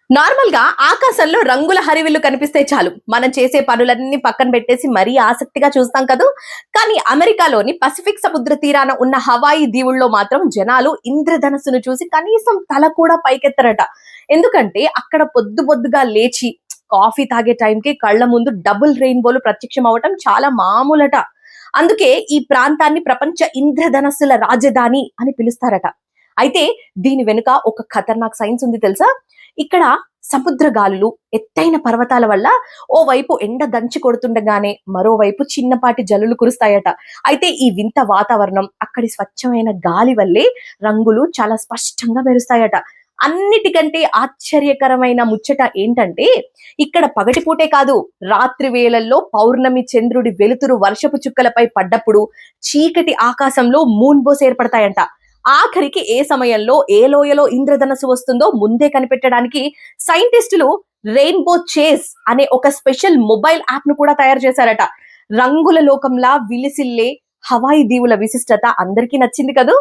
Normal గా ఆకాశంలో రంగుల హరివిల్లు కనిపిస్తే చాలు మనం చేసే పనులన్నీ పక్కన పెట్టేసి మరీ ఆసక్తిగా చూస్తాం కదూ. కానీ అమెరికాలోని పసిఫిక్ సముద్ర తీరాన ఉన్న హవాయి దీవుల్లో మాత్రం జనాలు ఇంద్రధనస్సును చూసి కనీసం తల కూడా పైకెత్తరట. ఎందుకంటే అక్కడ పొద్దు పొద్దుగా లేచి కాఫీ తాగే టైంకి కళ్ళ ముందు డబుల్ రెయిన్బోలు ప్రత్యక్షం అవటం చాలా మామూలట. అందుకే ఈ ప్రాంతాన్ని ప్రపంచ ఇంద్రధనస్సుల రాజధాని అని పిలుస్తారట. అయితే దీని వెనుక ఒక ఖతర్నాక్ సైన్స్ ఉంది తెలుసా. ఇక్కడ సముద్ర గాలులు, ఎత్తైన పర్వతాల వల్ల ఓవైపు ఎండ దంచి కొడుతుండగానే మరోవైపు చిన్నపాటి జల్లులు కురుస్తాయట. అయితే ఈ వింత వాతావరణం, అక్కడి స్వచ్ఛమైన గాలి వల్లే రంగులు చాలా స్పష్టంగా మెరుస్తాయట. అన్నిటికంటే ఆశ్చర్యకరమైన ముచ్చట ఏంటంటే ఇక్కడ పగటిపూటే కాదు, రాత్రి వేళల్లో పౌర్ణమి చంద్రుడి వెలుతురు వర్షపు చుక్కలపై పడ్డప్పుడు చీకటి ఆకాశంలో మూన్ బోస్ ఏర్పడతాయంట. ఆఖరికి ఏ సమయంలో ఏ లోయలో ఇంద్రధనస్సు వస్తుందో ముందే కనిపెట్టడానికి సైంటిస్టులు రెయిన్బో చేస్ అనే ఒక స్పెషల్ మొబైల్ యాప్ ను కూడా తయారు చేశారట. రంగుల లోకంలా విలిసిల్లే హవాయి దీవుల విశిష్టత అందరికీ నచ్చింది కదూ.